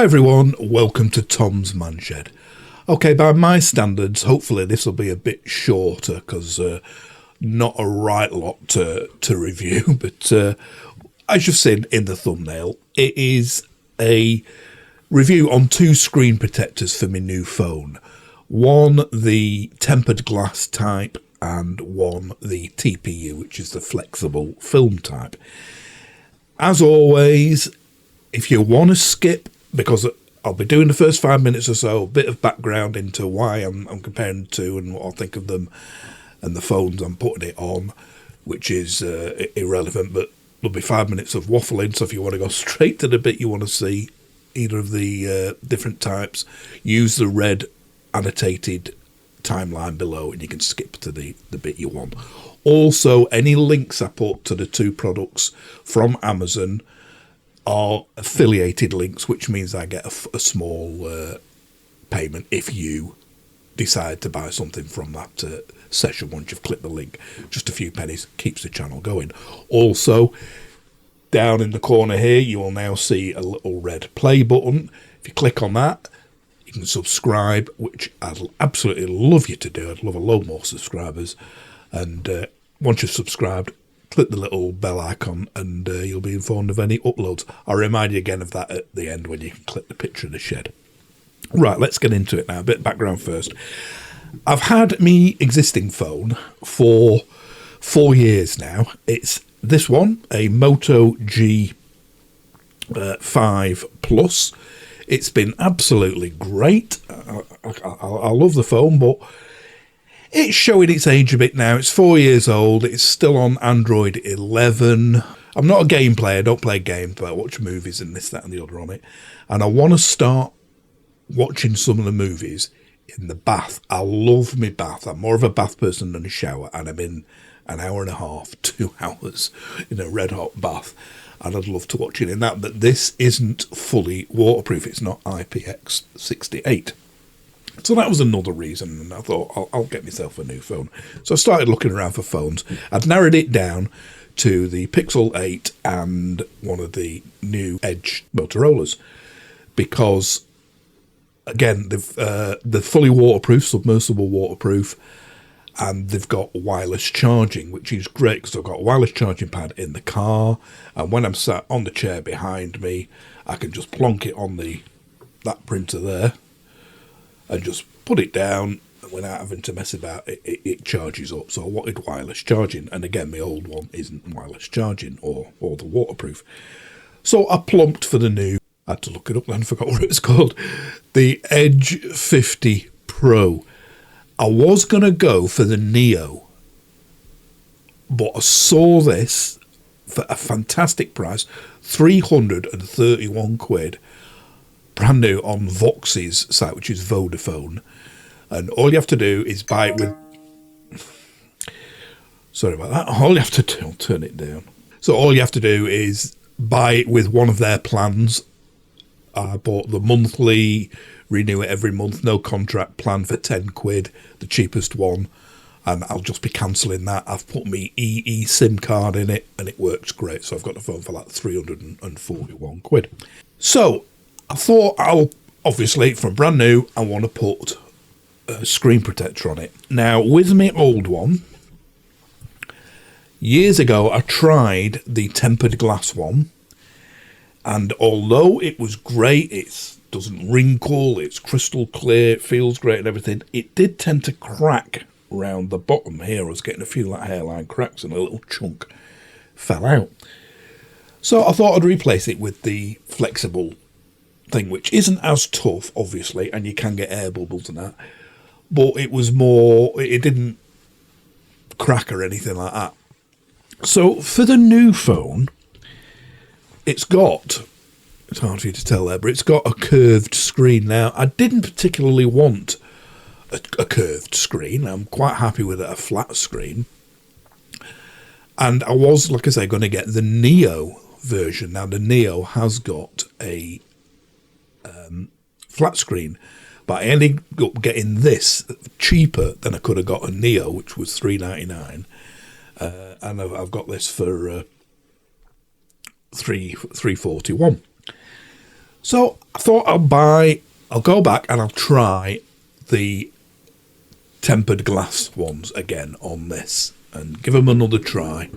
Hi everyone, welcome to Tom's Man Shed. Okay, by my standards, hopefully this will be a bit shorter because not a right lot to review, but as you've seen in the thumbnail, it is a review on two screen protectors for my new phone. One, the tempered glass type, and one, the TPU, which is the flexible film type. As always, if you want to skip, because I'll be doing the first 5 minutes or so, a bit of background into why I'm comparing the two and what I think of them and the phones I'm putting it on, which is irrelevant, but there'll be 5 minutes of waffling, so if you want to go straight to the bit you want to see, either of the different types, use the red annotated timeline below and you can skip to the bit you want. Also, any links I put to the two products from Amazon are affiliated links, which means I get a small payment if you decide to buy something from that session once you've clicked the link. Just a few pennies keeps the channel going. Also, down in the corner here you will now see a little red play button. If you click on that, you can subscribe, which I'd absolutely love you to do. I'd love a load more subscribers. And once you've subscribed, click the little bell icon and you'll be informed of any uploads. I'll remind you again of that at the end when you can click the picture of the shed. Right, let's get into it now. A bit of background first. I've had my existing phone for 4 years now. It's this one, a Moto G5 Plus. It's been absolutely great. I love the phone, but it's showing its age a bit now. It's 4 years old. It's still on Android 11. I'm not a game player. I don't play games, but I watch movies and this, that, and the other on it. And I want to start watching some of the movies in the bath. I love my bath. I'm more of a bath person than a shower. And I'm in an hour and a half, 2 hours in a red hot bath. And I'd love to watch it in that. But this isn't fully waterproof. It's not IPX68. So that was another reason, and I thought I'll get myself a new phone. So I started looking around for phones. I'd narrowed it down to the Pixel 8 and one of the new Edge Motorolas because, again, they're fully waterproof, submersible waterproof, and they've got wireless charging, which is great because I've got a wireless charging pad in the car, and when I'm sat on the chair behind me, I can just plonk it on that printer there, and just put it down, and without having to mess about it, it charges up. So I wanted wireless charging, and again, my old one isn't wireless charging or the waterproof. So I plumped for the new, I had to look it up then, forgot what it was called, the Edge 50 Pro. I was going to go for the Neo, but I saw this for a fantastic price, 331 quid. Brand new on Vox's site, which is Vodafone, and all you have to do is buy it with, sorry about that, all you have to do, I'll turn it down, so all you have to do is buy it with one of their plans. I bought the monthly, renew it every month, no contract plan for 10 quid, the cheapest one, and I'll just be cancelling that. I've put my EE SIM card in it and it works great, so I've got the phone for like 341 quid. So I thought obviously, from brand new, I want to put a screen protector on it. Now, with my old one, years ago, I tried the tempered glass one, and although it was great, it doesn't wrinkle, it's crystal clear, it feels great and everything, it did tend to crack around the bottom here. I was getting a few like hairline cracks and a little chunk fell out. So I thought I'd replace it with the flexible thing, which isn't as tough, obviously, and you can get air bubbles and that, but it was more, it didn't crack or anything like that. So for the new phone, it's hard for you to tell there, but it's got a curved screen. Now, I didn't particularly want a curved screen. I'm quite happy with a flat screen, and I was, like I say, going to get the Neo version. Now, the Neo has got a flat screen, but I ended up getting this cheaper than I could have got a Neo, which was $399, and I've got this for $341. So I thought I'll go back and I'll try the tempered glass ones again on this and give them another try,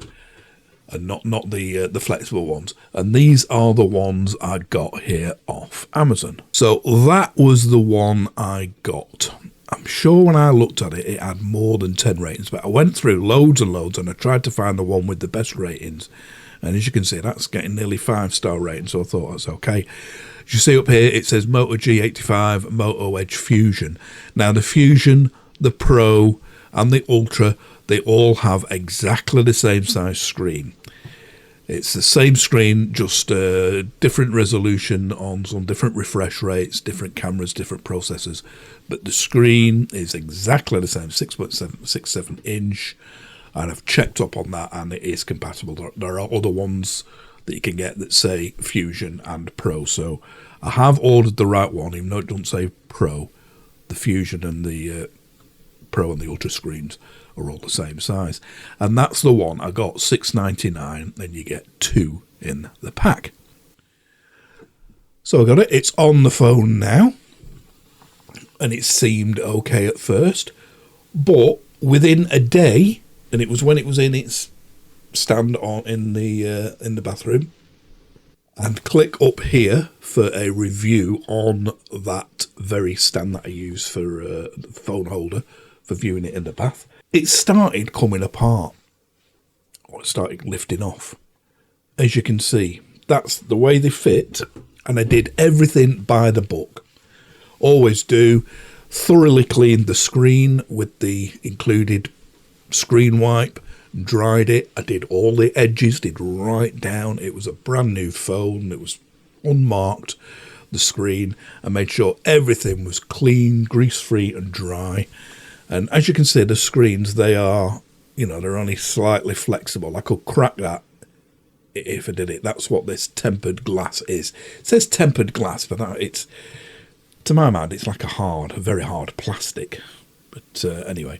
and not the flexible ones. And these are the ones I got here off Amazon. So that was the one I got. I'm sure when I looked at it, it had more than 10 ratings, but I went through loads and loads and I tried to find the one with the best ratings. And as you can see, that's getting nearly 5-star rating, so I thought that's okay. As you see up here, it says Moto G85 Moto Edge Fusion. Now the Fusion, the Pro and the Ultra, they all have exactly the same size screen. It's the same screen, just different resolution on some different refresh rates, different cameras, different processors. But the screen is exactly the same, 6.67 inch. And I've checked up on that and it is compatible. There are other ones that you can get that say Fusion and Pro. So I have ordered the right one, even though it doesn't say Pro. The Fusion and the Pro and the Ultra screens are all the same size. And that's the one I got, $6.99, then you get 2 in the pack. So I got it, it's on the phone now, and it seemed okay at first, but within a day, and it was when it was in its stand on in the bathroom, and click up here for a review on that very stand that I use for the phone holder for viewing it in the bath. It started coming apart, or it started lifting off. As you can see, that's the way they fit, and I did everything by the book. Always do. Thoroughly cleaned the screen with the included screen wipe, dried it. I did all the edges, did right down. It was a brand new phone. It was unmarked, the screen. I made sure everything was clean, grease-free and dry. And as you can see, the screens, they are, they're only slightly flexible. I could crack that if I did it. That's what this tempered glass is. It says tempered glass, but it's, to my mind, it's like a very hard plastic. But anyway,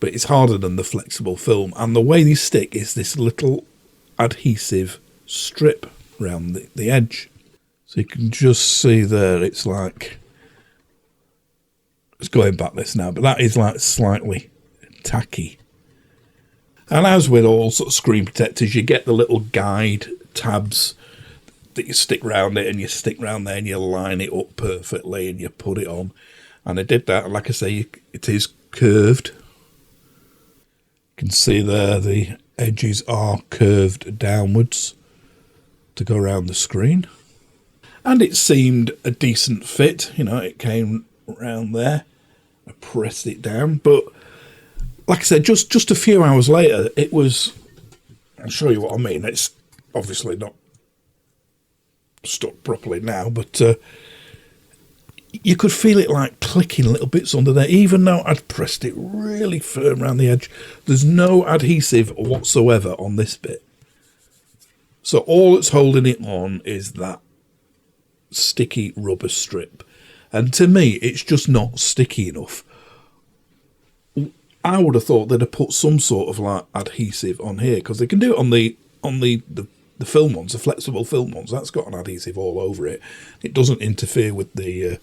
but it's harder than the flexible film. And the way they stick is this little adhesive strip around the edge. So you can just see there, it's like, it's going back this now, but that is like slightly tacky. And as with all sort of screen protectors, you get the little guide tabs that you stick round it, and you stick round there and you line it up perfectly and you put it on. And I did that, and like I say, it is curved. You can see there the edges are curved downwards to go around the screen. And it seemed a decent fit, it came around there. I pressed it down, but like I said, just a few hours later, it was, I'll show you what I mean. It's obviously not stuck properly now, but you could feel it like clicking little bits under there, even though I'd pressed it really firm around the edge. There's no adhesive whatsoever on this bit. So all that's holding it on is that sticky rubber strip. And to me, it's just not sticky enough. I would have thought they'd have put some sort of like adhesive on here, because they can do it on the film ones, the flexible film ones. That's got an adhesive all over it. It doesn't interfere with the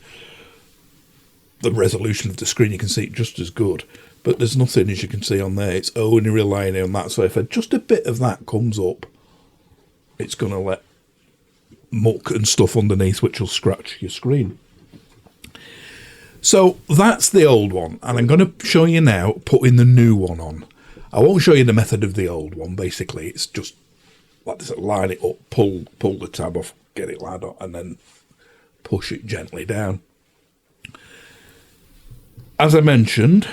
resolution of the screen. You can see it just as good. But there's nothing, as you can see on there. It's only relying on that. So if just a bit of that comes up, it's going to let muck and stuff underneath, which will scratch your screen. So that's the old one, and I'm going to show you now putting the new one on. I won't show you the method of the old one. Basically, it's just like this: line it up, pull the tab off, get it lined up, and then push it gently down. As I mentioned,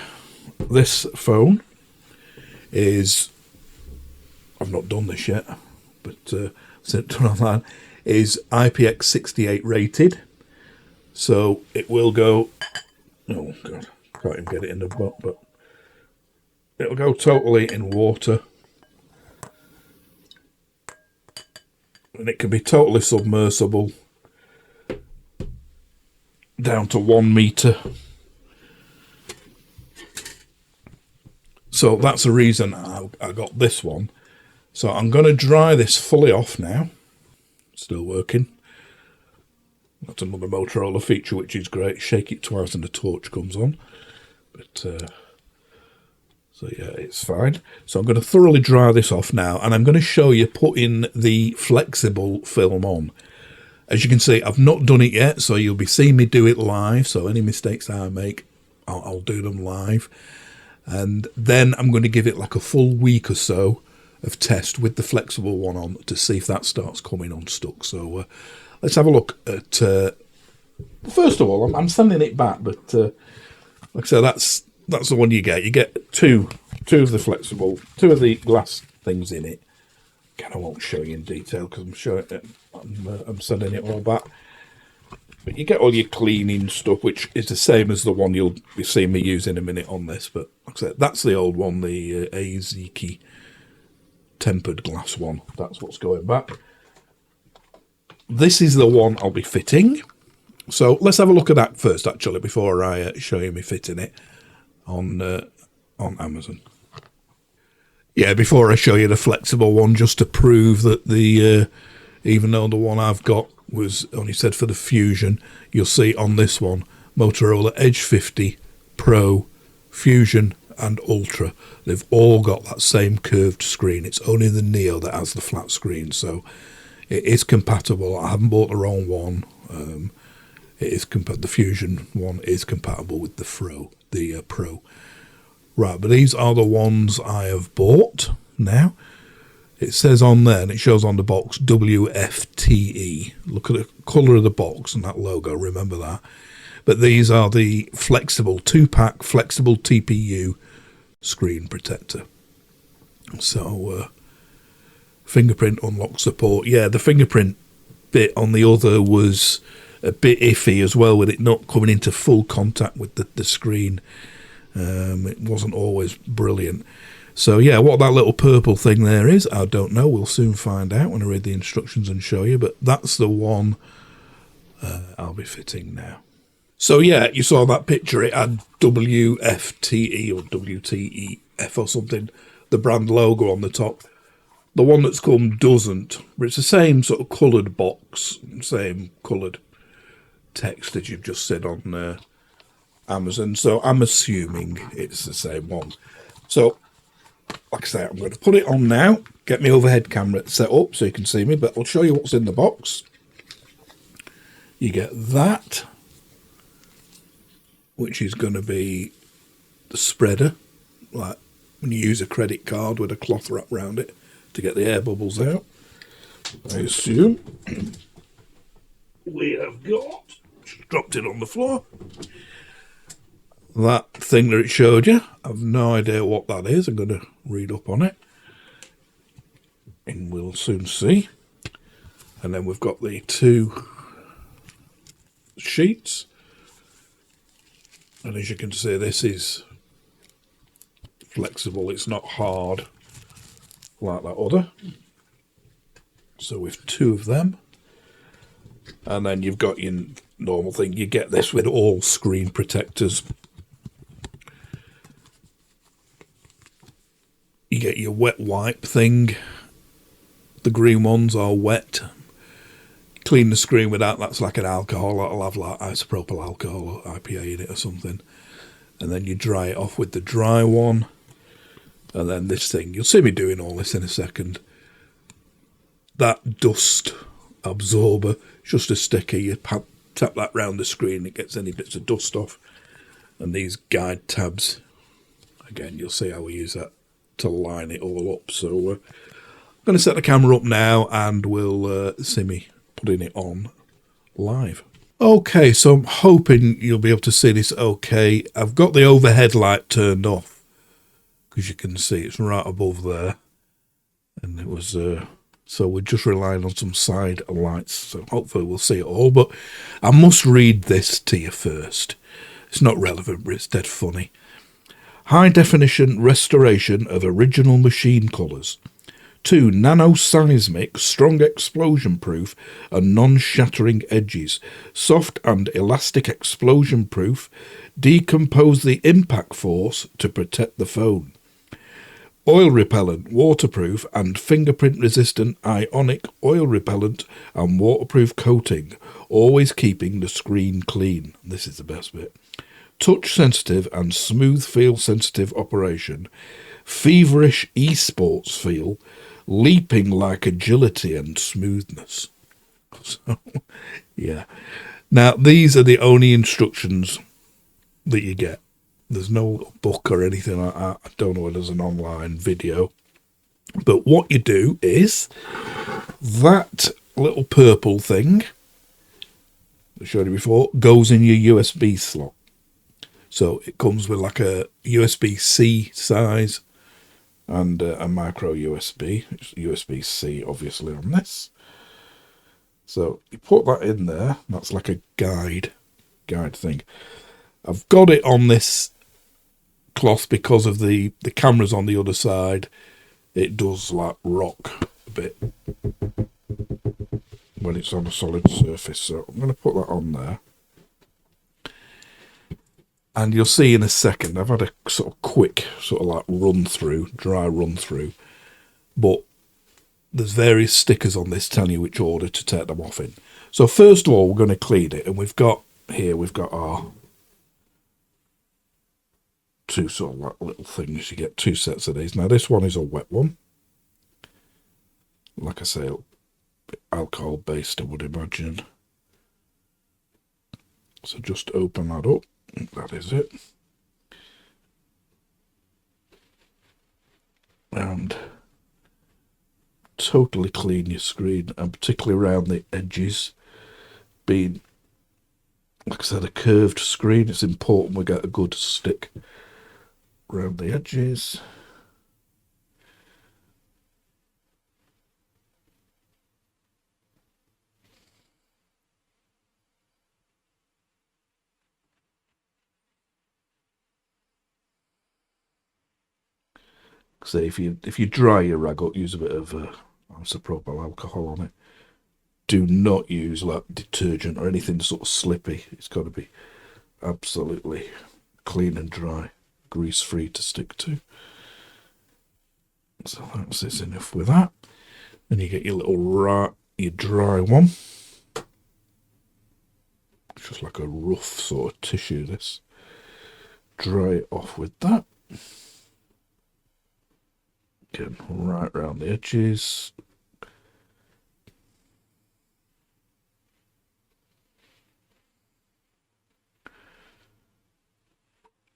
this phone is, I've not done this yet, but sent it online, is IPX68 rated. So it will go, oh God, can't even get it in the book, but it'll go totally in water. And it can be totally submersible down to 1 meter. So that's the reason I got this one. So I'm going to dry this fully off now. Still working. That's another Motorola feature which is great. Shake it twice and the torch comes on. But so yeah, it's fine. So I'm going to thoroughly dry this off now, and I'm going to show you putting the flexible film on. As you can see, I've not done it yet, so you'll be seeing me do it live. So any mistakes I make, I'll do them live. And then I'm going to give it like a full week or so of test with the flexible one on to see if that starts coming unstuck. So let's have a look at... first of all, I'm sending it back, but like I said, that's the one you get. You get two of the flexible, two of the glass things in it. Again, I won't show you in detail because I'm sending it all back. But you get all your cleaning stuff, which is the same as the one you'll be seeing me use in a minute on this. But like I said, that's the old one, the Azuki tempered glass one. That's what's going back. This is the one I'll be fitting. So let's have a look at that first, actually, before I show you me fitting it on Amazon. Yeah, before I show you the flexible one, just to prove that the even though the one I've got was only said for the Fusion, you'll see on this one Motorola Edge 50 Pro, Fusion and Ultra. They've all got that same curved screen. It's only the Neo that has the flat screen, so it is compatible. I haven't bought the wrong one. It is the Fusion one is compatible with the Pro. Right, but these are the ones I have bought now. It says on there, and it shows on the box, WFTE. Look at the colour of the box and that logo, remember that. But these are the flexible 2-pack flexible TPU screen protector. So, fingerprint unlock support. Yeah, the fingerprint bit on the other was a bit iffy as well, with it not coming into full contact with the screen. It wasn't always brilliant. So yeah, what that little purple thing there is, I don't know. We'll soon find out when I read the instructions and show you. But that's the one I'll be fitting now. So yeah, you saw that picture. It had WFTE or WTEF or something, the brand logo on the top. The one that's come doesn't, but it's the same sort of coloured box, same coloured text as you've just said on Amazon. So I'm assuming it's the same one. So like I say, I'm going to put it on now, get my overhead camera set up so you can see me, but I'll show you what's in the box. You get that, which is going to be the spreader, like when you use a credit card with a cloth wrapped around it to get the air bubbles out. I assume we have got, just dropped it on the floor, that thing that it showed you. I've no idea what that is. I'm going to read up on it and we'll soon see. And then we've got the two sheets, and as you can see, this is flexible. It's not hard like that other. So with two of them, and then you've got your normal thing. You get this with all screen protectors. You get your wet wipe thing. The green ones are wet. Clean the screen with that. That's like an alcohol. That'll have like isopropyl alcohol or IPA in it or something. And then you dry it off with the dry one. And then this thing. You'll see me doing all this in a second. That dust absorber, just a sticker. You tap that round the screen. It gets any bits of dust off. And these guide tabs. Again, you'll see how we use that to line it all up. So I'm going to set the camera up now and we'll see me putting it on live. Okay, so I'm hoping you'll be able to see this okay. I've got the overhead light turned off because you can see it's right above there, and it was so we're just relying on some side lights, so hopefully we'll see it all. But I must read this to you first. It's not relevant, but it's dead funny. High definition restoration of original machine colours. 2 nanoseismic, strong explosion proof and non-shattering edges. Soft and elastic explosion proof. Decompose the impact force to protect the phone. oil repellent, waterproof and fingerprint resistant ionic oil repellent and waterproof coating, always keeping the screen clean. This is the best bit. Touch sensitive and smooth feel sensitive operation. Feverish esports feel, leaping like agility and smoothness. So, yeah. Now, these are the only instructions that you get. There's no book or anything like that. I don't know whether there's an online video. But what you do is that little purple thing I showed you before goes in your USB slot. So it comes with like a USB-C size and a micro USB. It's USB-C obviously on this. So you put that in there. That's like a guide thing. I've got it on this cloth because of the cameras on the other side. It does like rock a bit when it's on a solid surface. So I'm going to put that on there. And you'll see in a second, I've had a sort of quick sort of like dry run through. But there's various stickers on this telling you which order to take them off in. So first of all, we're going to clean it. And we've got our two sort of like little things. You get two sets of these. Now this one is a wet one. Like I say, alcohol based I would imagine. So just open that up. That is it. And totally clean your screen, and particularly around the edges. Being, like I said, a curved screen, it's important we get a good stick around the edges. So if you dry your rag up, use a bit of isopropyl alcohol on it. Do not use like detergent or anything sort of slippy. It's got to be absolutely clean and dry, grease free to stick to. So that's enough with that. Then you get your your dry one. It's just like a rough sort of tissue. This. Dry it off with that. Get right around the edges.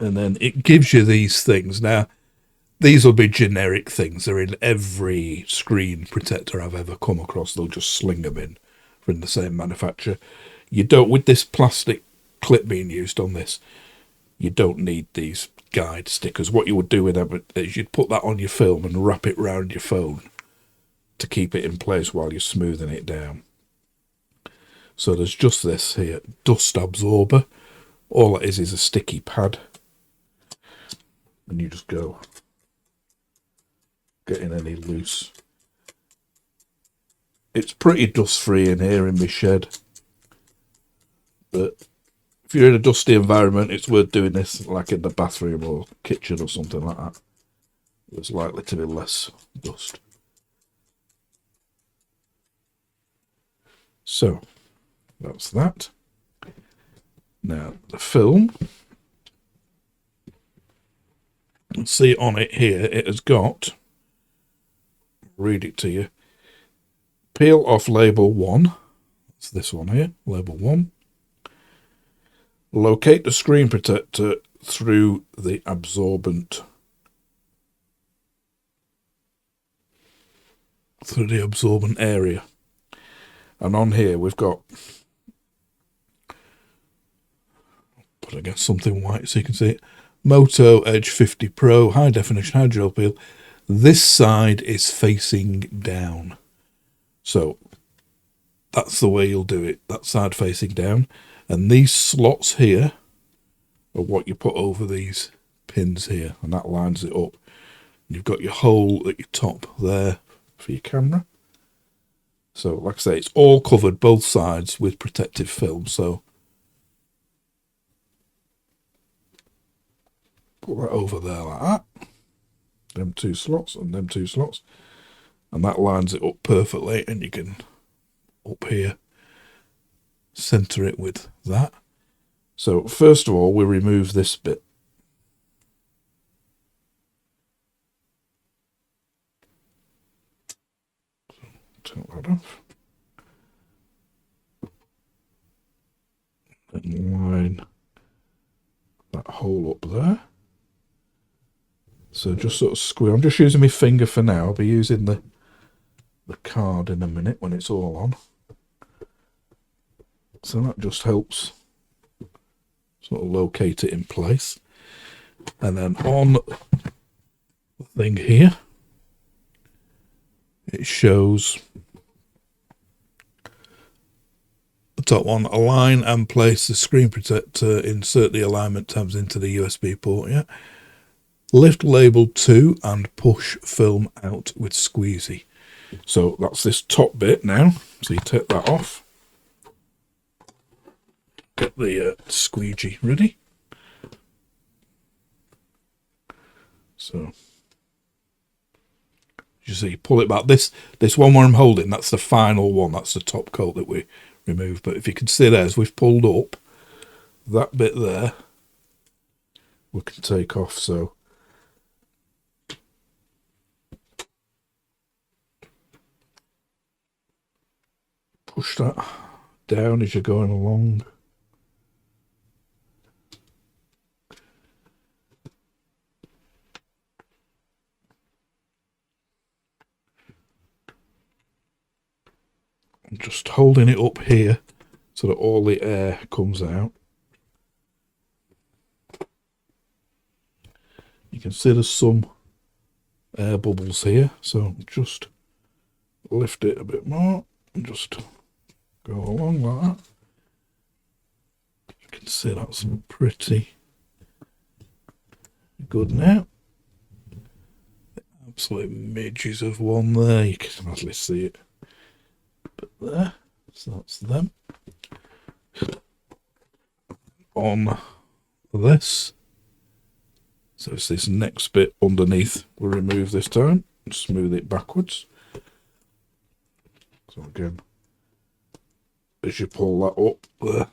And then it gives you these things. Now, these will be generic things. They're in every screen protector I've ever come across. They'll just sling them in from the same manufacturer. You don't, with this plastic clip being used on this, you don't need these guide stickers. What you would do with them is you'd put that on your film and wrap it round your phone to keep it in place while you're smoothing it down. So there's just this here, dust absorber. All it is a sticky pad. And you just go getting any loose. It's pretty dust free in here in my shed. But if you're in a dusty environment, it's worth doing this, like in the bathroom or kitchen or something like that. There's likely to be less dust. So, that's that. Now, the film. You see on it here, it has got, read it to you, peel off label 1. It's this one here, label 1. Locate the screen protector through the absorbent area. And on here we've got, put against something white so you can see it, Motorola Edge 50 Pro high definition hydrogel peel. This side is facing down. So that's the way you'll do it. That side facing down. And these slots here are what you put over these pins here, and that lines it up. You've got your hole at your top there for your camera. So, like I say, it's all covered both sides with protective film. So, put that over there like that. them two slots and them two slots, and that lines it up perfectly. And you can up here center it with that. So first of all, we remove this bit. Take that off. And line that hole up there. So just sort of squeeze. I'm just using my finger for now. I'll be using the card in a minute when it's all on. So that just helps sort of locate it in place. And then on the thing here, it shows the top one, align and place the screen protector, insert the alignment tabs into the USB port, yeah. Lift label 2 and push film out with squeezy. So that's this top bit now. So you take that off. Get the squeegee ready. So you see, pull it back. This one where I'm holding, that's the final one. That's the top coat that we remove. But if you can see there, as we've pulled up, that bit there, we can take off. So push that down as you're going along. I'm just holding it up here so that all the air comes out. You can see there's some air bubbles here, so just lift it a bit more and just go along like that. You can see that's pretty good now. Absolute midges of one there, you can hardly see it. But there, so that's them. On this, so it's this next bit underneath, we'll remove this time and smooth it backwards. So again, as you pull that up there,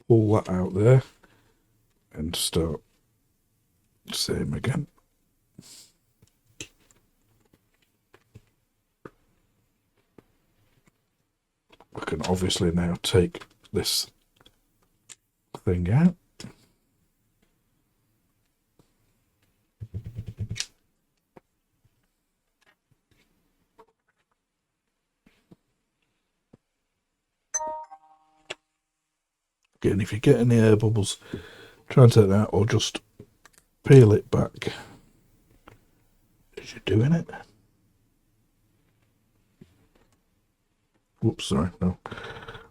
pull that out there and start same again. I can obviously now take this thing out. Again, if you get any air bubbles, try and take that, or just peel it back as you're doing it. Whoops, sorry, no,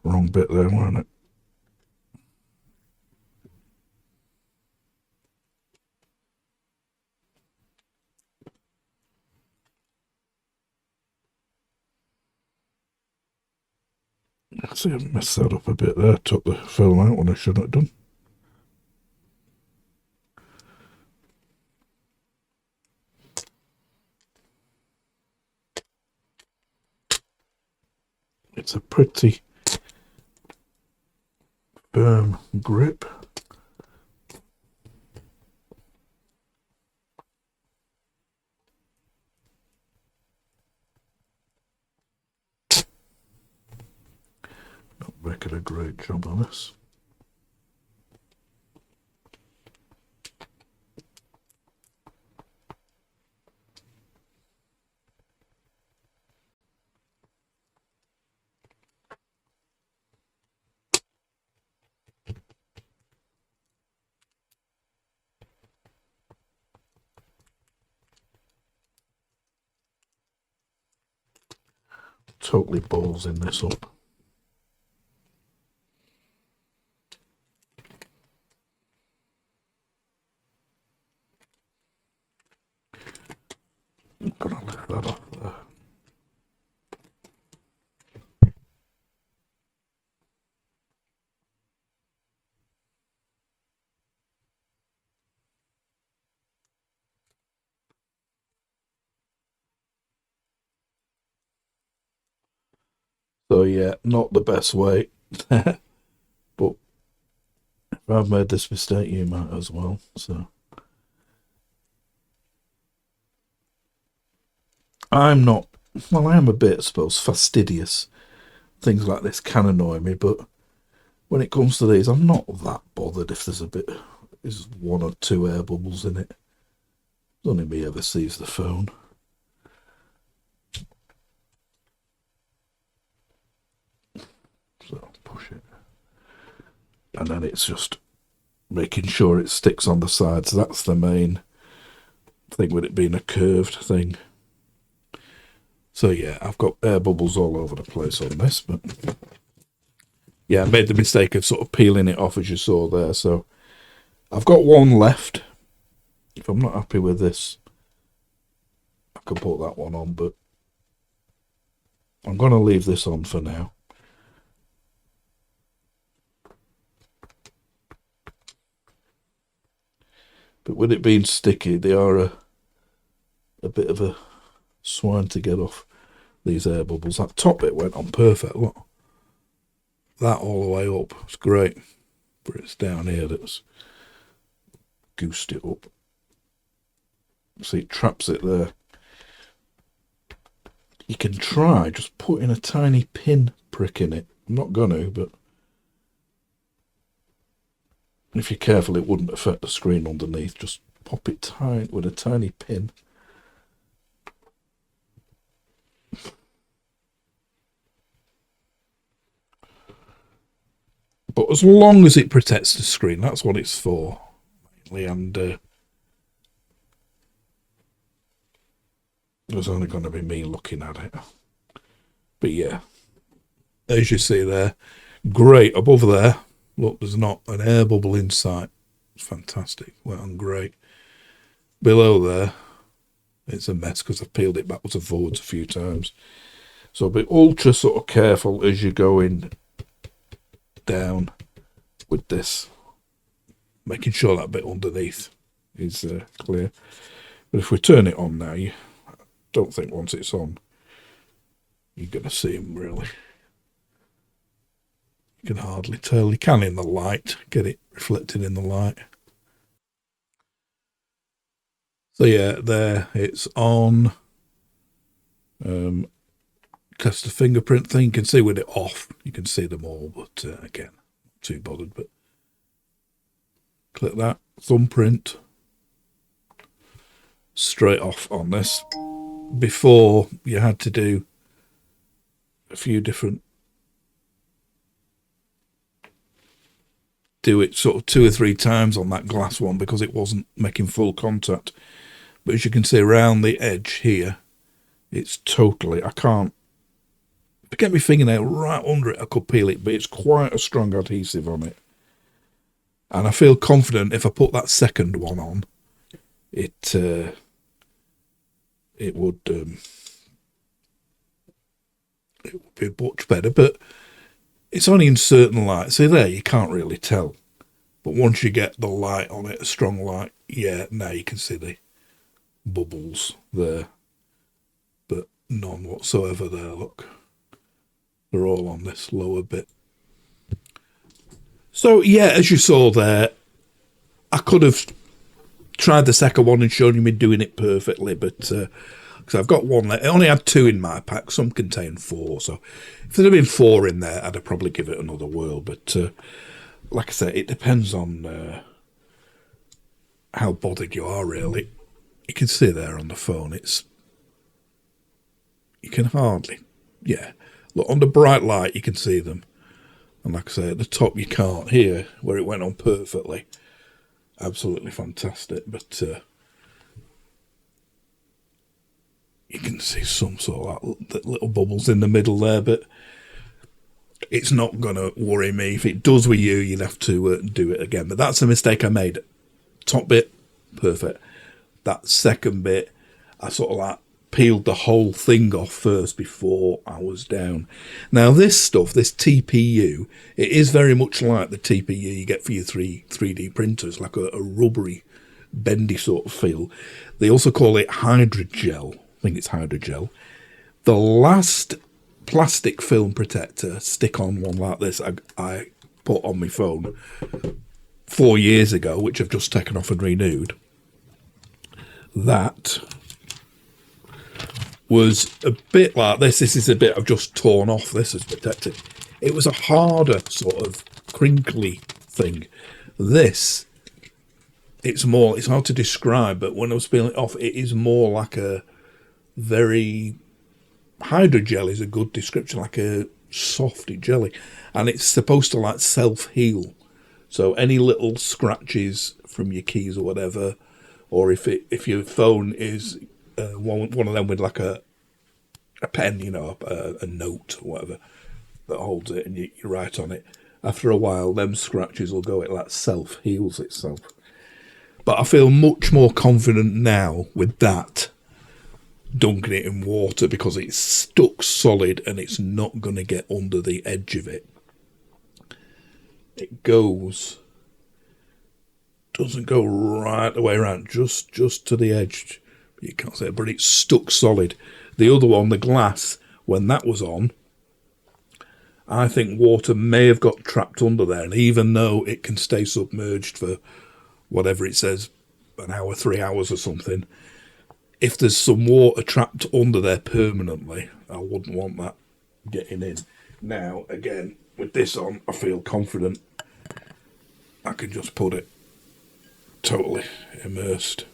wrong bit there, wasn't it? See, I messed that up a bit there, took the film out when I shouldn't have done. It's a pretty firm grip. Not making a great job on this. Totally balls in this up. I'm gonna lift that off there. So yeah, not the best way. But if I've made this mistake, you might as well. So I'm not, well, I am a bit, I suppose, fastidious. Things like this can annoy me, but when it comes to these, I'm not that bothered if there's one or two air bubbles in it. Only me ever sees the phone. So push it. And then it's just making sure it sticks on the sides. That's the main thing with it being a curved thing. So yeah, I've got air bubbles all over the place on this, but yeah, I made the mistake of sort of peeling it off as you saw there. So I've got one left. If I'm not happy with this, I can put that one on, but I'm going to leave this on for now. But with it being sticky, they are a bit of a swine to get off, these air bubbles. That top bit went on perfect, look. That all the way up. It's great. But it's down here that's goosed it up. See, it traps it there. You can try just putting a tiny pin prick in it. I'm not going to, but if you're careful, it wouldn't affect the screen underneath. Just pop it tight with a tiny pin. But as long as it protects the screen, that's what it's for, mainly. And there's only going to be me looking at it. But yeah, as you see there, great. Above there, look, there's not an air bubble in sight. It's fantastic. Went on great. Below there, it's a mess because I've peeled it backwards and forwards a few times. So be ultra sort of careful as you're going down with this, making sure that bit underneath is clear. But if we turn it on now, I don't think once it's on you're going to see them really. You can hardly tell. You can in the light, get it reflected in the light. So yeah, there it's on. Test the fingerprint thing. You can see with it off, you can see them all, but again, not too bothered. But click that thumbprint straight off on this. Before, you had to do a few different, do it sort of 2 or 3 times on that glass one because it wasn't making full contact. But as you can see around the edge here, it's totally, I can't, if I get my fingernail right under it, I could peel it, but it's quite a strong adhesive on it. And I feel confident if I put that second one on, it would be much better. But it's only in certain light. See there, you can't really tell. But once you get the light on it, a strong light, yeah, now you can see the bubbles there. But none whatsoever there, look. They're all on this lower bit. So yeah, as you saw there, I could have tried the second one and shown you me doing it perfectly, but because I've got one left. I only had 2 in my pack. Some contain 4, so if there'd have been 4 in there, I'd have probably give it another whirl. But like I said, it depends on how bothered you are, really. You can see there on the phone, you can hardly, yeah. Look, under bright light, you can see them. And like I say, at the top, you can't. Here, where it went on perfectly. Absolutely fantastic. But you can see some sort of that little bubbles in the middle there. But it's not going to worry me. If it does with you, you'd have to do it again. But that's a mistake I made. Top bit, perfect. That second bit, I sort of like peeled the whole thing off first before I was down. Now this stuff, this TPU, it is very much like the TPU you get for your 3D printers, like a rubbery, bendy sort of feel. They also call it Hydrogel. I think it's Hydrogel. The last plastic film protector stick-on one like this I put on my phone 4 years ago, which I've just taken off and renewed. That was a bit like this. This is a bit I've just torn off. This is protected. It was a harder sort of crinkly thing. This, it's hard to describe, but when I was peeling it off, it is more like a very, hydrogel is a good description, like a softy jelly. And it's supposed to like self-heal. So any little scratches from your keys or whatever, or if your phone is one of them with like a pen, you know, a note or whatever that holds it, and you write on it, after a while them scratches will go, it like self-heals itself. But I feel much more confident now with that, dunking it in water, because it's stuck solid and it's not going to get under the edge of it. It doesn't go right the way around, just to the edge. You can't see it, but it's stuck solid. The other one, the glass, when that was on, I think water may have got trapped under there, and even though it can stay submerged for whatever it says, an hour, 3 hours or something, if there's some water trapped under there permanently, I wouldn't want that getting in. Now, again, with this on, I feel confident I can just put it totally immersed.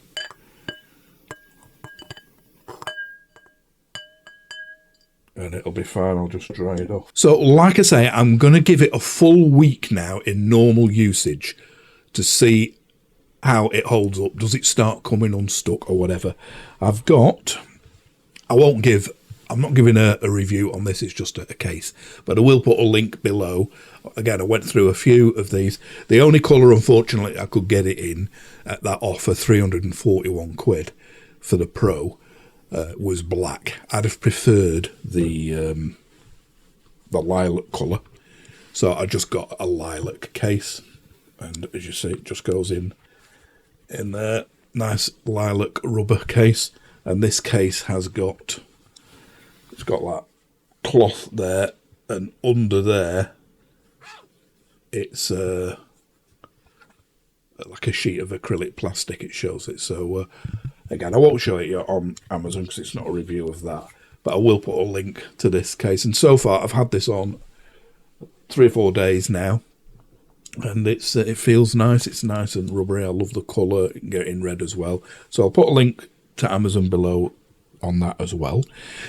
And it'll be fine, I'll just dry it off. So, like I say, I'm going to give it a full week now in normal usage to see how it holds up. Does it start coming unstuck or whatever? I'm not giving a review on this, it's just a case. But I will put a link below. Again, I went through a few of these. The only colour, unfortunately, I could get it in at that offer, 341 quid for the Pro, was black. I'd have preferred the lilac colour. So I just got a lilac case. And as you see, it just goes in there. Nice lilac rubber case. And this case has got, it's got like cloth there, and under there it's like a sheet of acrylic plastic, it shows it. So again, I won't show it yet on Amazon because it's not a review of that, but I will put a link to this case. And so far I've had this on 3 or 4 days now, and it feels nice. It's nice and rubbery. I love the colour. You can get it in red as well. So I'll put a link to Amazon below on that as well.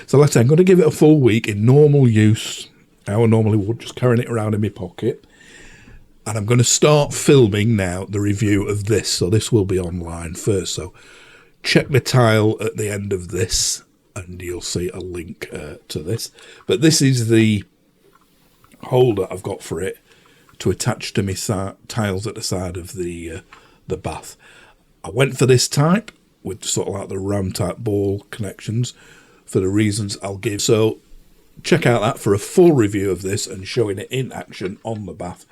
So like I said, I'm going to give it a full week in normal use, how I normally would, just carrying it around in my pocket. And I'm going to start filming now the review of this. So this will be online first. So check the tile at the end of this and you'll see a link to this. But this is the holder I've got for it to attach to my tiles at the side of the bath. I went for this type with sort of like the ram type ball connections for the reasons I'll give. So check out that for a full review of this and showing it in action on the bath.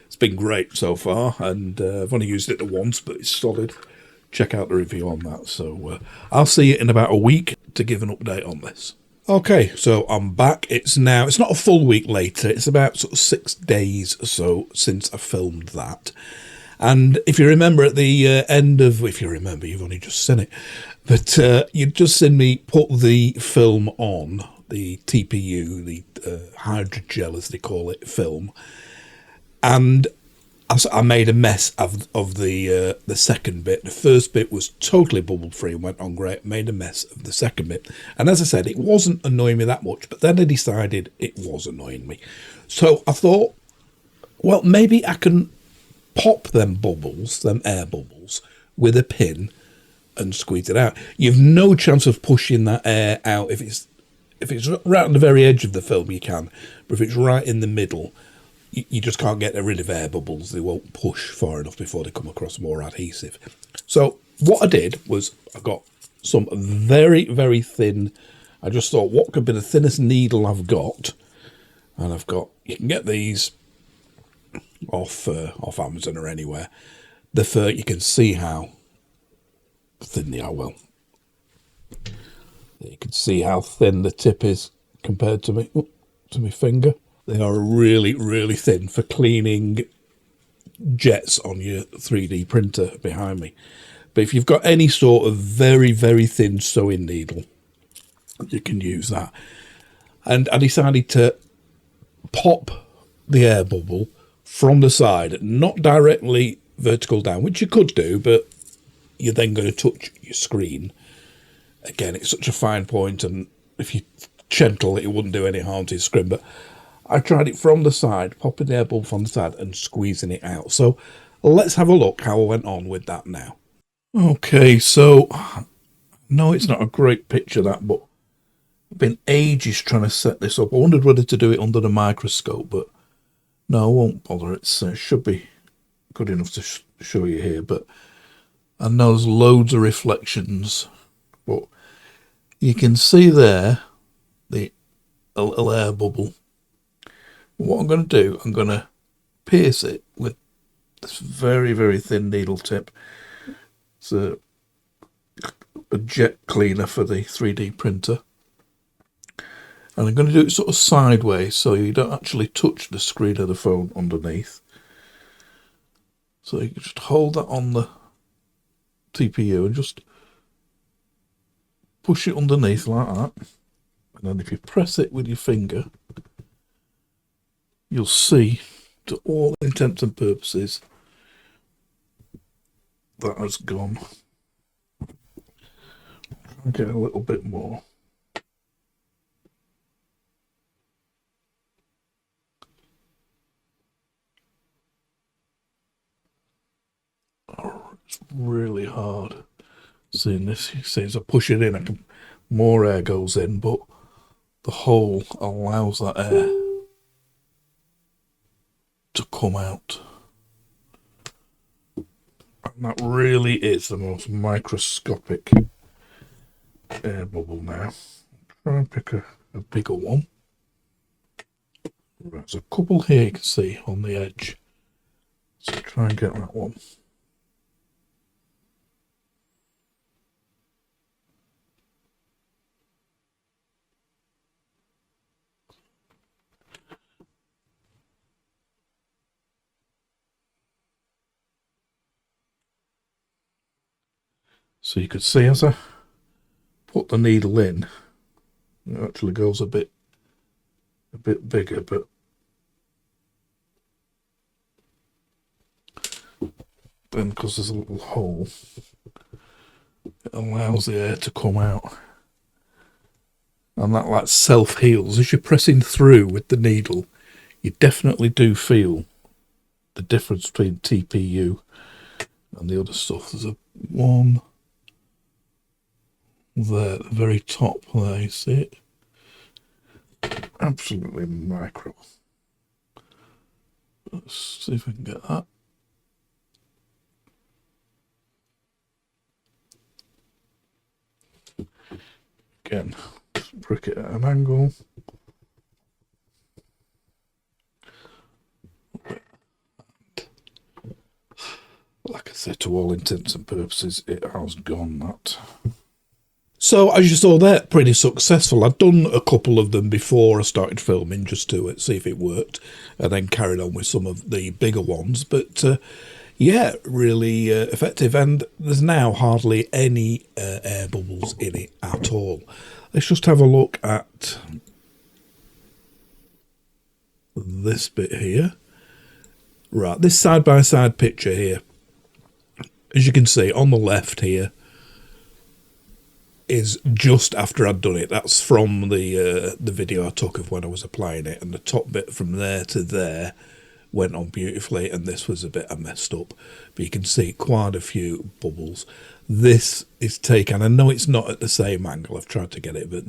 It's been great so far, and I've only used it once, but it's solid. Check out the review on that. So I'll see you in about a week to give an update on this. Okay, so I'm back. It's not a full week later. It's about sort of 6 days or so since I filmed that. And if you remember at the end of, if you remember, you've only just seen it, but you'd just seen me put the film on, the TPU, the hydrogel as they call it, film. And I made a mess of the second bit. The first bit was totally bubble free and went on great. Made a mess of the second bit. And as I said, it wasn't annoying me that much, but then I decided it was annoying me. So I thought, well, maybe I can pop them bubbles, them air bubbles, with a pin and squeeze it out. You've no chance of pushing that air out. If it's right on the very edge of the film, you can. But if it's right in the middle, you just can't get rid of air bubbles. They won't push far enough before they come across more adhesive. So what I did was I got some very, very thin, I just thought, what could be the thinnest needle I've got? And you can get these off Amazon or anywhere. You can see how thin they are. Well, you can see how thin the tip is compared to me. to my finger. They are really, really thin for cleaning jets on your 3D printer behind me. But if you've got any sort of very, very thin sewing needle, you can use that. And I decided to pop the air bubble from the side, not directly vertical down, which you could do, but you're then going to touch your screen. Again, it's such a fine point, and if you gentle it wouldn't do any harm to your screen. But I tried it from the side, popping the air bubble from the side and squeezing it out. So let's have a look how I went on with that now. Okay, so no, it's not a great picture that, but I've been ages trying to set this up. I wondered whether to do it under the microscope, but no, I won't bother. It should be good enough to show you here. But I know there's loads of reflections, but you can see there the little air bubble. What I'm going to do, I'm going to pierce it with this very, very thin needle tip. It's a jet cleaner for the 3D printer. And I'm going to do it sort of sideways so you don't actually touch the screen of the phone underneath. So you can just hold that on the TPU and just push it underneath like that. And then if you press it with your finger, you'll see, to all intents and purposes, that has gone. I'll get a little bit more. Oh, it's really hard seeing this. You see, as I push it in, more air goes in, but the hole allows that air to come out. And that really is the most microscopic air bubble now. Try and pick a bigger one. Right, there's a couple here you can see on the edge. So try and get that one. So you could see as I put the needle in, it actually goes a bit bigger, but then because there's a little hole, it allows the air to come out. And that like self-heals. As you're pressing through with the needle, you definitely do feel the difference between TPU and the other stuff. There's a one there at the very top there, you see it? Absolutely micro. Let's see if we can get that. Again, brick it at an angle. Like I said, to all intents and purposes, it has gone, that. So, as you saw there, pretty successful. I'd done a couple of them before I started filming, just to see if it worked, and then carried on with some of the bigger ones. But, yeah, really effective. And there's now hardly any air bubbles in it at all. Let's just have a look at this bit here. Right, this side-by-side picture here. As you can see, on the left here, is just after I'd done it. That's from the video I took of when I was applying it, and the top bit from there to there went on beautifully, and this was a bit messed up, but you can see quite a few bubbles. This is taken, I know it's not at the same angle, I've tried to get it, but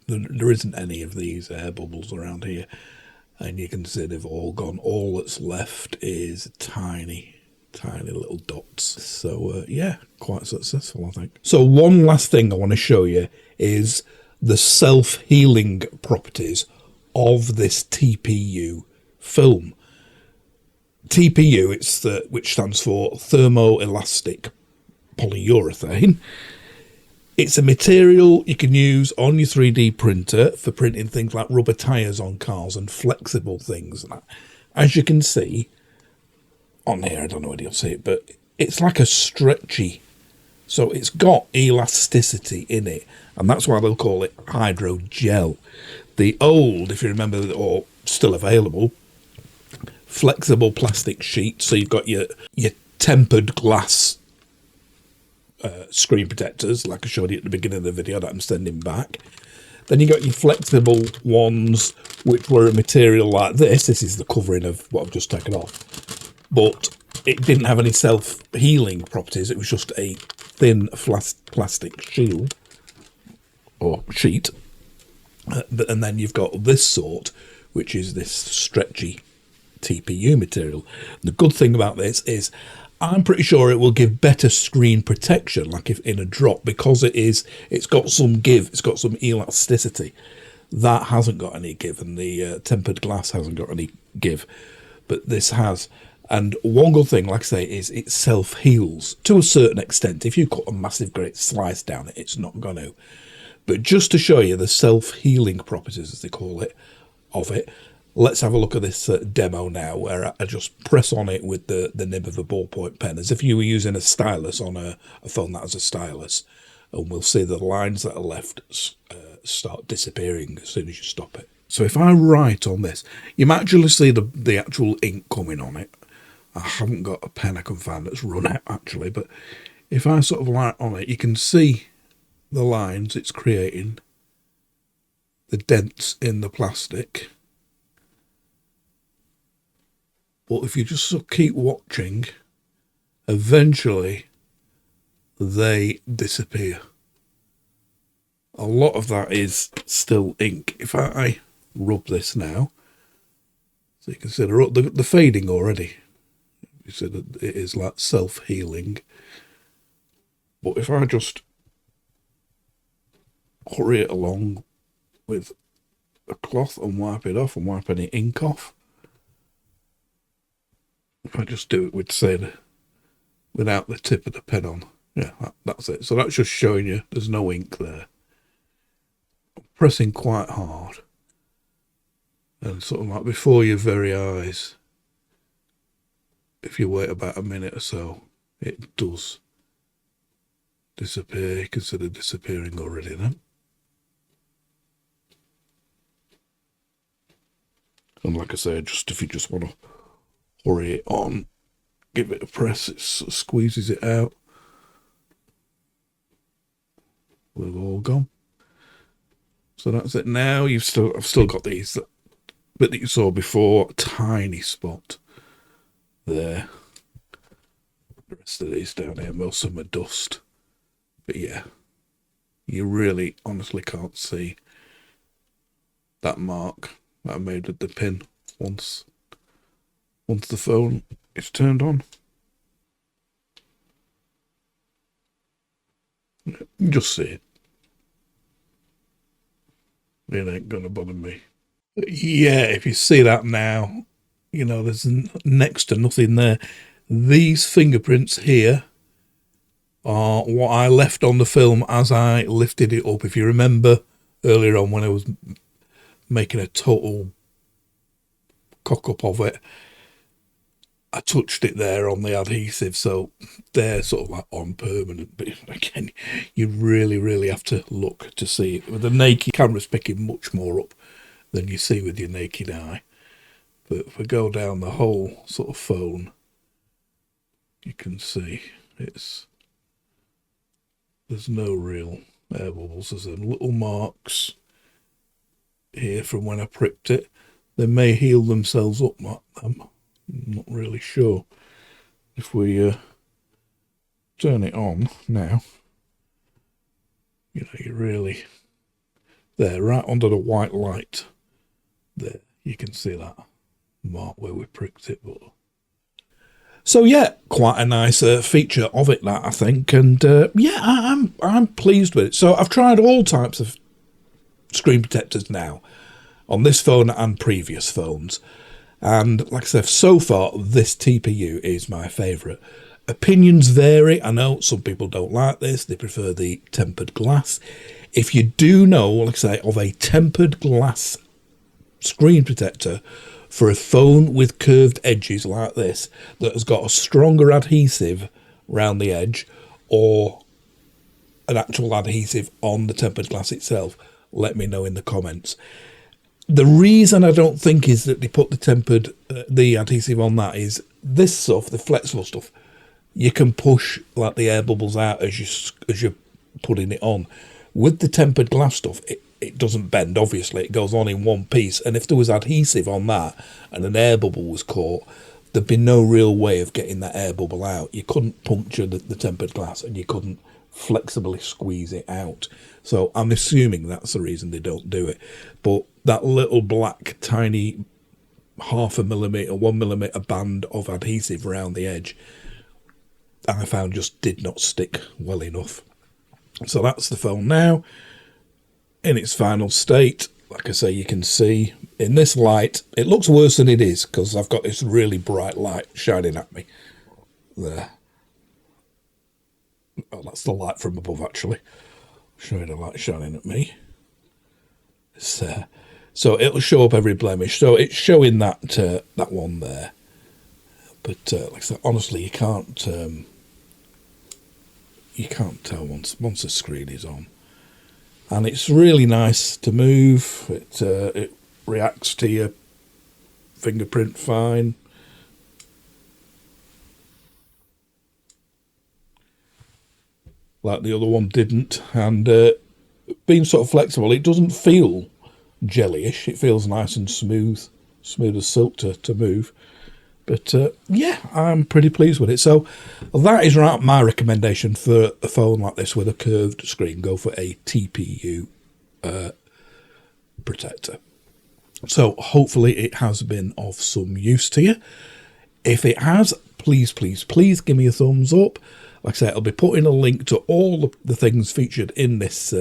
there isn't any of these air bubbles around here, and you can see they've all gone. All that's left is tiny little dots. So yeah, quite successful, I think. So one last thing I want to show you is the self-healing properties of this TPU film. TPU, which stands for thermoelastic polyurethane. It's a material you can use on your 3D printer for printing things like rubber tyres on cars and flexible things. As you can see on here, I don't know whether you'll see it, but it's like a stretchy, so it's got elasticity in it, and that's why they'll call it hydrogel. The old, if you remember, or still available, flexible plastic sheet, so you've got your tempered glass screen protectors, like I showed you at the beginning of the video that I'm sending back. Then you got your flexible ones, which were a material like this. This is the covering of what I've just taken off, but it didn't have any self-healing properties. It was just a thin plastic shield or sheet. And then you've got this sort, which is this stretchy TPU material. The good thing about this is I'm pretty sure it will give better screen protection, like if in a drop, because it's got some give, it's got some elasticity. That hasn't got any give, and the tempered glass hasn't got any give, but this has. And one good thing, like I say, is it self-heals to a certain extent. If you cut a massive great slice down it, it's not going to. But just to show you the self-healing properties, as they call it, of it, let's have a look at this demo now, where I just press on it with the nib of a ballpoint pen, as if you were using a stylus on a phone that has a stylus. And we'll see the lines that are left start disappearing as soon as you stop it. So if I write on this, you might actually see the actual ink coming on it. I haven't got a pen I can find that's run out, actually, but if I sort of write on it, you can see the lines it's creating, the dents in the plastic. But if you just sort of keep watching, eventually they disappear. A lot of that is still ink. If I rub this now, so you can see the fading already. You see that it is like self-healing. But if I just hurry it along with a cloth and wipe it off and wipe any ink off, if I just do it with, say, without the tip of the pen on, yeah, that's it. So that's just showing you there's no ink there. I'm pressing quite hard, and sort of like before your very eyes, if you wait about a minute or so, it does disappear. You can see it disappearing already then. And like I say, just if you just want to hurry it on, give it a press, it sort of squeezes it out. We've all gone. So that's it now. I've still got these bit that you saw before, a tiny spot there. The rest of these down here, most of them are dust. But yeah, you really honestly can't see that mark that I made with the pin once the phone is turned on. You can just see it. It ain't gonna bother me. But yeah, if you see that now, you know, there's next to nothing there. These fingerprints here are what I left on the film as I lifted it up. If you remember earlier on when I was making a total cock up of it, I touched it there on the adhesive, so they're sort of like on permanent. But again, you really have to look to see it. With the naked camera's picking much more up than you see with your naked eye. But if we go down the whole sort of phone, you can see there's no real air bubbles. There's little marks here from when I pricked it. They may heal themselves up like them. I'm not really sure. If we turn it on now, you know, you're really there, right under the white light there. You can see that mark where we pricked it. But so yeah, quite a nice feature of it, that I think, and yeah, I'm pleased with it. So I've tried all types of screen protectors now on this phone and previous phones. And like I said, so far, this TPU is my favourite. Opinions vary. I know some people don't like this. They prefer the tempered glass. If you do know, like I say, of a tempered glass screen protector for a phone with curved edges like this that has got a stronger adhesive around the edge, or an actual adhesive on the tempered glass itself, let me know in the comments. The reason I don't think is that they put the adhesive on that is this stuff, the flexible stuff, you can push like the air bubbles out as you're putting it on. With the tempered glass stuff, it doesn't bend, obviously. It goes on in one piece. And if there was adhesive on that and an air bubble was caught, there'd be no real way of getting that air bubble out. You couldn't puncture the tempered glass, and you couldn't flexibly squeeze it out. So I'm assuming that's the reason they don't do it. But that little black, tiny 0.5 millimetre, 1 millimetre band of adhesive around the edge, I found just did not stick well enough. So that's the phone now in its final state. Like I say, you can see in this light, it looks worse than it is because I've got this really bright light shining at me there. Oh, that's the light from above, actually, showing a light shining at me. It's, so it'll show up every blemish. So it's showing that that one there. But like I said, honestly, you can't tell once the screen is on. And it's really nice to move. It reacts to your fingerprint fine. Like the other one didn't. And being sort of flexible, it doesn't feel jellyish. It feels nice and smooth as silk to move. But yeah, I'm pretty pleased with it. So that is my recommendation for a phone like this with a curved screen. Go for a TPU protector. So hopefully it has been of some use to you. If it has, please give me a thumbs up. Like I say, I'll be putting a link to all the things featured in this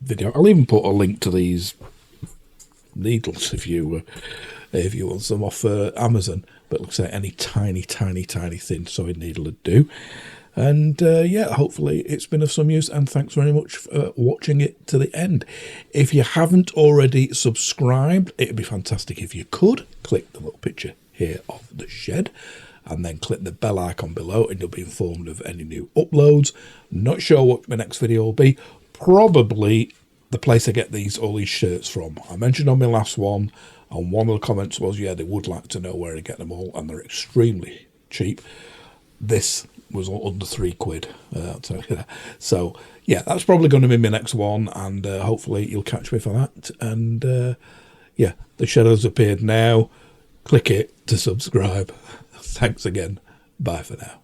video. I'll even put a link to these needles if you want some off Amazon. But like I say, any tiny thin sewing needle would do. And yeah, hopefully it's been of some use, and thanks very much for watching it to the end. If you haven't already subscribed, it'd be fantastic if you could. Click the little picture here of the shed, and then click the bell icon below, and you'll be informed of any new uploads. Not sure what my next video will be. Probably the place I get all these shirts from. I mentioned on my last one, and one of the comments was, yeah, they would like to know where to get them all, and they're extremely cheap. This was under £3. I'll tell you that. So yeah, that's probably going to be my next one, and hopefully you'll catch me for that. And yeah, the shadow's appeared now. Click it to subscribe. Thanks again. Bye for now.